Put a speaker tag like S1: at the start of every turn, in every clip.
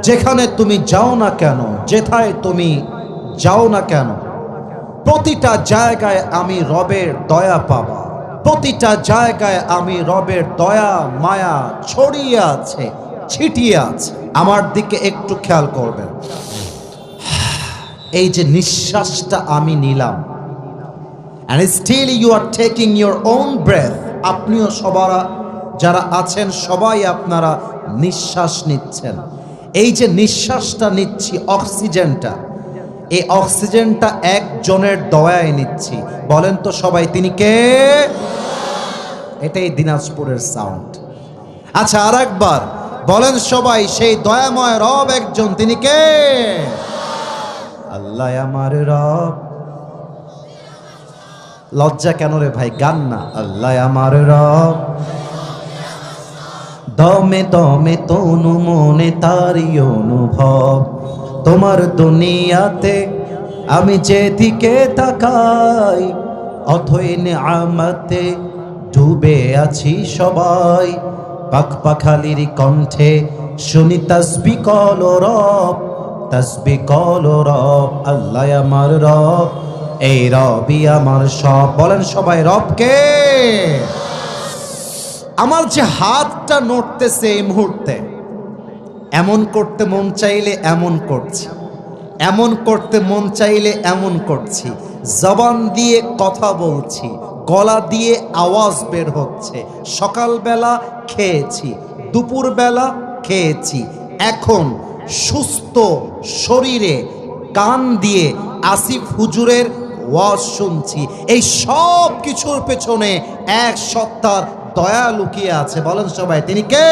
S1: যেখানে তুমি যাও না কেন, যেথায় তুমি যাও না কেন, প্রতিটা জায়গায় আমি রবের দয়া পাবা। প্রতিটা জায়গায় আমি রবের দয়া মায়া ছড়িয়ে আছে, ছিটিয়ে আছে। আমার দিকে একটু খেয়াল করবেন। এই যে নিঃশ্বাসটা আমি নিলাম, and still you are taking your own breath, আপনিও সবার যারা আছেন সবাই আপনারা নিঃশ্বাস নিচ্ছেন। এই যে নিঃশ্বাসটা নিচ্ছি, অক্সিজেনটা, এই অক্সিজেনটা একজনের দয়ায় নিচ্ছি। বলেন তো সবাই, তিনি কে? এটাই দিনাজপুরের সাউন্ড। আচ্ছা, আর একবার বলেন সবাই, সেই দয়াময় রব একজন, তিনি কে? আল্লাহ আমার রব। লজ্জা কেন রে ভাই, গান না। আল্লাহ আমার রব, দমে দমে তনু মনে তারি অনুভব। তোমার দুনিয়াতে আমি যেদিকে তাকাই, অথই নিয়ামতে ডুবে আছি সবাই। পাখ পাখালির কণ্ঠে শুনি তাসবিহ কল রব, তাসবিহ কল রব। আল্লাহ আমার রব, এই রবই আমার সব। বলেন সবাই, রবকে। আমার যে হাতটা নড়তেছে এই মুহূর্তে, এমন করতে মন চাইলে এমন করছি, এমন করতে মন চাইলে এমন করছি। জবান দিয়ে কথা বলছি, গলা দিয়ে আওয়াজ বের হচ্ছে। সকালবেলা খেয়েছি, দুপুরবেলা খেয়েছি, এখন সুস্থ শরীরে কান দিয়ে আসিফ হুজুরের ওয়াজ শুনছি। এই সব কিছুর পেছনে এক সত্তার দয়া লুকিয়ে আছে। বলেন সবাই, তিনি কে?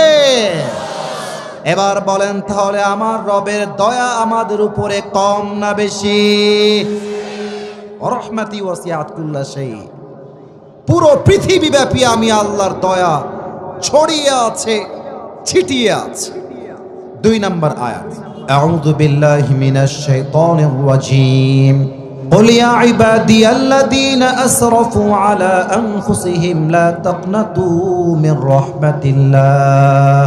S1: এবার বলেন তাহলে, আমার রবের দয়া আমাদের উপরে কম না বেশি? রহমতি ওয়াসিআত কুল্লা শাই। পুরো পৃথিবী ব্যাপী আমি আল্লাহর দয়া ছড়িয়ে আছে, ছিটিয়ে আছে। 2 নম্বর আয়াত, আউযু বিল্লাহি মিনাশ শাইতানির রাজীম। قل يا عبادي الذين أسرفوا على أنفسهم لا تقنطوا من رحمة الله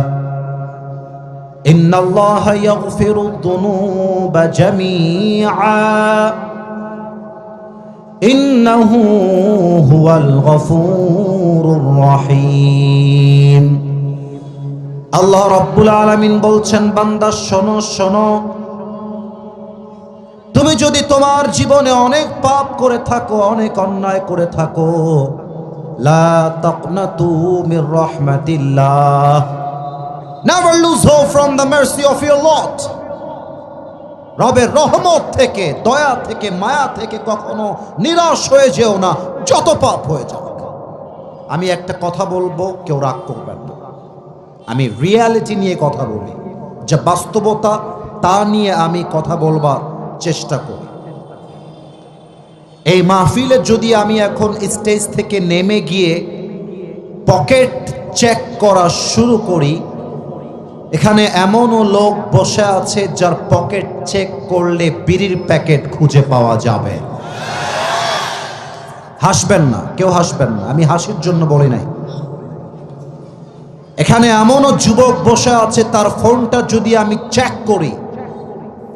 S1: إن الله يغفر الذنوب جميعا إنه هو الغفور الرحيم। আল্লাহ রাব্বুল আলামিন বলছেন, বান্দা শোনো শোনো, তুমি যদি তোমার জীবনে অনেক পাপ করে থাকো, অনেক অন্যায় করে থাকো, লা তাকনাতু Mir রাহমাতিল্লাহ, never lose hope from the mercy of your Lord। রবের রহমত থেকে, দয়া থেকে, মায়া থেকে কখনো নিরাশ হয়ে যেও না, যত পাপ হয়ে যাক। আমি একটা কথা বলবো, কেউ রাগ করবেন না। আমি রিয়ালিটি নিয়ে কথা বলি, যে বাস্তবতা তা নিয়ে আমি কথা বলবার চেষ্টা করি। এই মাহফিলে যদি আমি এখন স্টেজ থেকে নেমে গিয়ে পকেট চেক করা শুরু করি, এখানে এমনও লোক বসে আছে যার পকেট চেক করলে বিড়ির প্যাকেট খুঁজে পাওয়া যাবে। হাসবেন না, কেউ হাসবেন না, আমি হাসির জন্য বলি নাই। এখানে এমনও যুবক বসে আছে, তার ফোনটা যদি আমি চেক করি,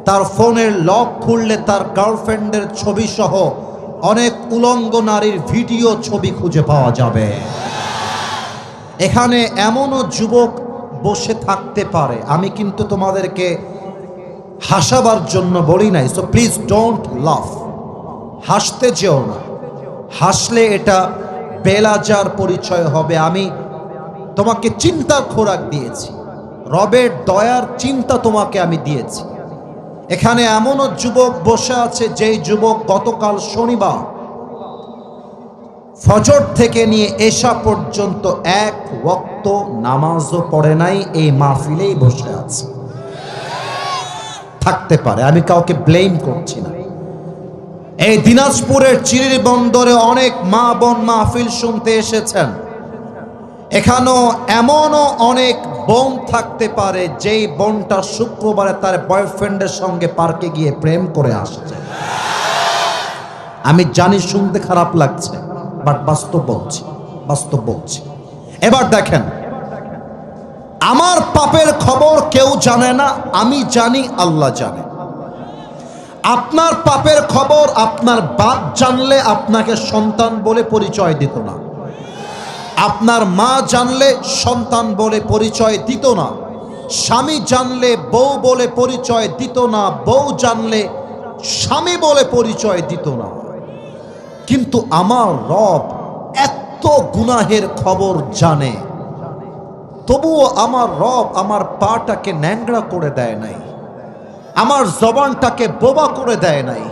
S1: তার ফোনের লক খুললে তার গার্লফ্রেন্ডের ছবি সহ অনেক উলঙ্গ নারীর ভিডিও ছবি খুঁজে পাওয়া যাবে। এখানে এমনও যুবক বসে থাকতে পারে, আমি কিন্তু তোমাদেরকে হাসাবার জন্য বলি নাই, সো প্লিজ ডোন্ট লাফ। হাসতে যেও না, হাসলে এটা বেলাজার পরিচয় হবে। আমি তোমাকে চিন্তার খোরাক দিয়েছি, রবের দয়ার চিন্তা তোমাকে আমি দিয়েছি। এখানে এমনও যুবক বসে আছে, যেই যুবক গতকাল শনিবার ফজর থেকে নিয়ে এশা পর্যন্ত এক ওয়াক্ত নামাজও পড়ে নাই, এই মাহফিলেই বসে আছে। থাকতে পারে, আমি কাউকে ব্লেম করছি না। এই দিনাজপুরের চিরির বন্দরে অনেক মা বোন মাহফিল শুনতে এসেছেন। এখানেও এমনও অনেক বোন থাকতে পারে, যেই বোনটা শুক্রবারে তার বয়ফ্রেন্ডের সঙ্গে পার্কে গিয়ে প্রেম করে আসছে। আমি জানি শুনতে খারাপ লাগছে, বাট বাস্তব বলছি, বাস্তব বলছি। এবার দেখেন, আমার পাপের খবর কেউ জানে না, আমি জানি, আল্লাহ জানে। আপনার পাপের খবর আপনার বাপ জানলে আপনাকে সন্তান বলে পরিচয় দিত না, আপনার মা জানলে সন্তান বলে পরিচয় দিত না, স্বামী জানলে বউ বলে পরিচয় দিত না, বউ জানলে স্বামী বলে পরিচয় দিত না। কিন্তু আমার রব এত গুনাহের খবর জানে, তবুও আমার রব আমার পাটাকে ন্যাংরা করে দেয় নাই, আমার জবানটাকে বোবা করে দেয় নাই,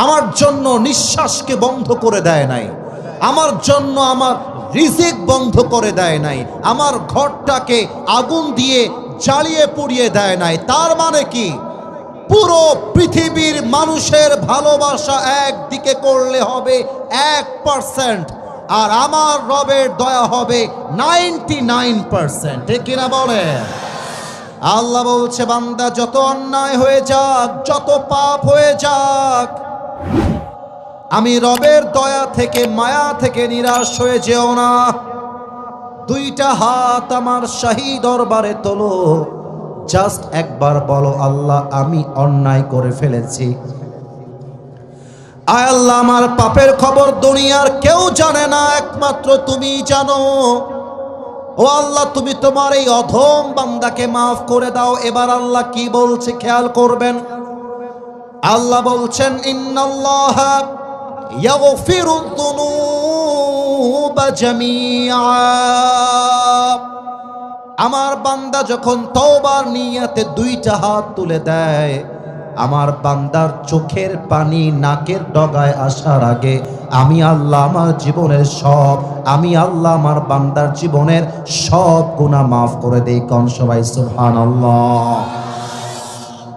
S1: আমার জন্য নিঃশ্বাসকে বন্ধ করে দেয় নাই, আমার জন্য আমার রিজিক বন্ধ করে দেয় নাই, আমার ঘরটাকে আগুন দিয়ে জ্বালিয়ে পুড়িয়ে দেয় নাই। তার মানে কি? পুরো পৃথিবীর মানুষের ভালোবাসা একদিকে করলে হবে 1%, আর আমার রবের দয়া হবে 99%। ঠিক কিনা বলে? আল্লাহ বলছে, বান্দা যত অন্যায় হয়ে যাক, যত পাপ হয়ে যাক, আমি রবের দয়া থেকে, মায়া থেকে নিরাশ হয়ে যেও না। দুইটা হাত আমার শাহী দরবারে তোলো, জাস্ট একবার বলো, আল্লাহ আমি অন্যায় করে ফেলেছি, আয় আল্লাহ আমার পাপের খবর দুনিয়ার কেউ জানে না, একমাত্র তুমি জানো। ও আল্লাহ, তুমি তোমার এই অধম বান্দাকে মাফ করে দাও। এবার আল্লাহ কি বলছে খেয়াল করবেন। আল্লাহ বলছেন, ইন্নাল্লাহা ইয়াগফিরুয যুনুবা জামিআ। আমার বান্দা যখন তওবার নিয়তে দুইটা হাত তুলে দেয়, আমার বান্দার চোখের পানি নাকের ডগায় আসার আগে আমি আল্লাহ আমার জীবনের সব, আমি আল্লাহ আমার বান্দার জীবনের সব গুনাহ মাফ করে দেই। কোন সবাই সুবহানাল্লাহ।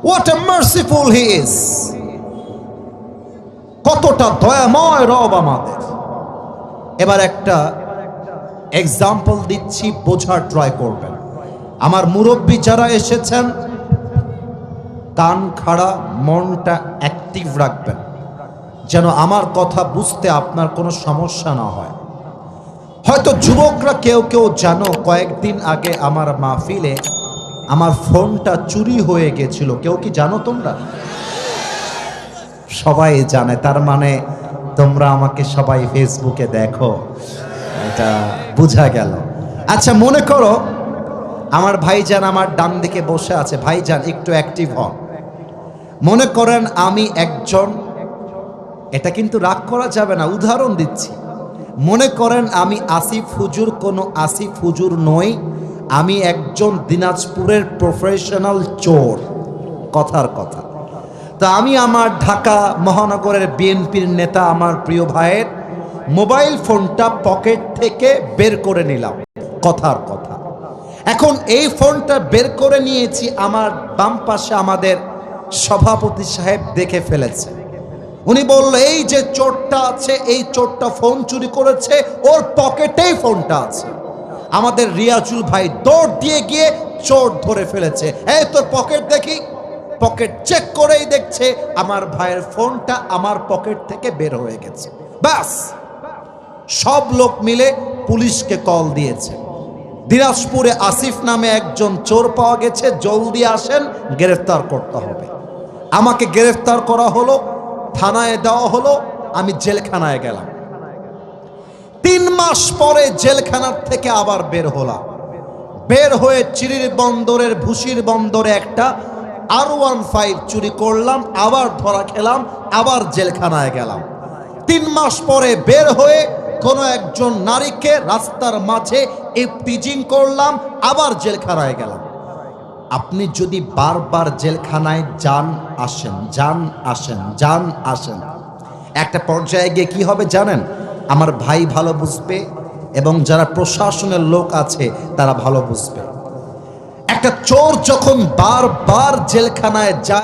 S1: What a merciful he is! কতটা দয়াময় রব আমাদের। এবার একটা এক্সাম্পল দিচ্ছি, বোঝার ট্রাই করবেন। আমার মুরব্বী যারা এসেছেন, কান খাড়া, মনটা অ্যাক্টিভ রাখবেন, যেন আমার কথা বুঝতে আপনার কোনো সমস্যা না হয়। হয়তো যুবকরা কেউ কেউ জানো, কয়েকদিন আগে আমার মাহফিলে আমার ফোনটা চুরি হয়ে গেছিল। কেউ কি জানো তোমরা? সবাই জানে, তার মানে তোমরা আমাকে সবাই ফেসবুকে দেখো, এটা বোঝা গেল। আচ্ছা, মনে করো আমার ভাইজান আমার ডান দিকে বসে আছে, ভাইজান একটু অ্যাক্টিভ হন। মনে করেন আমি একজন, এটা কিন্তু রাগ করা যাবে না, উদাহরণ দিচ্ছি। মনে করেন আমি আসিফ হুজুর, কোনো আসিফ হুজুর নই, আমি একজন দিনাজপুরের প্রফেশনাল চোর, কথার কথা। তা আমি আমার ঢাকা মহানগরের বিএনপির নেতা আমার প্রিয় ভাইয়ের মোবাইল ফোনটা পকেট থেকে বের করে নিলাম, কথার কথা। এখন এই ফোনটা বের করে নিয়েছি, আমার বাম পাশে আমাদের সভাপতি সাহেব দেখে ফেলেছে। উনি বলল, এই যে চোরটা আছে, এই চোরটা ফোন চুরি করেছে, ওর পকেটেই ফোনটা আছে। আমাদের রিয়াজুল ভাই দৌড় দিয়ে গিয়ে চোর ধরে ফেলেছে। এই তোর পকেট দেখি। পকেট চেক করেই দেখছে আমার ভাইয়ের ফোনটা আমার পকেট থেকে বের হয়ে গেছে। ব্যাস, সব লোক মিলে পুলিশকে কল দিয়েছে। দিনাজপুরে আসিফ নামে একজন চোর পাওয়া গেছে, জলদি আসেন, গ্রেফতার করতে হবে। আমাকে গ্রেফতার করা হলো, থানায় দেওয়া হলো, আমি জেলখানায় গেলাম। 3 মাস পরে জেলখানার থেকে আবার বের হলাম। বের হয়ে চিরির বন্দরের, ভুসির বন্দরে একটা R15 চুরি করলাম, আবার ধরা খেলাম, আবার জেলখানায় গেলাম। 3 মাস পরে বের হয়ে কোনো একজন নারীকে রাস্তার মাঝে ইফতিজিং করলাম, আবার জেলখানায় গেলাম। আপনি যদি বারবার জেলখানায় যান আসেন, যান আসেন, যান আসেন, একটা পর্যায়ে গিয়ে কি হবে জানেন? আমার ভাই ভালো বুঝবে এবং যারা প্রশাসনের লোক আছে তারা ভালো বুঝবে। একটা চোর যখন বারবার জেলখানায় যায়,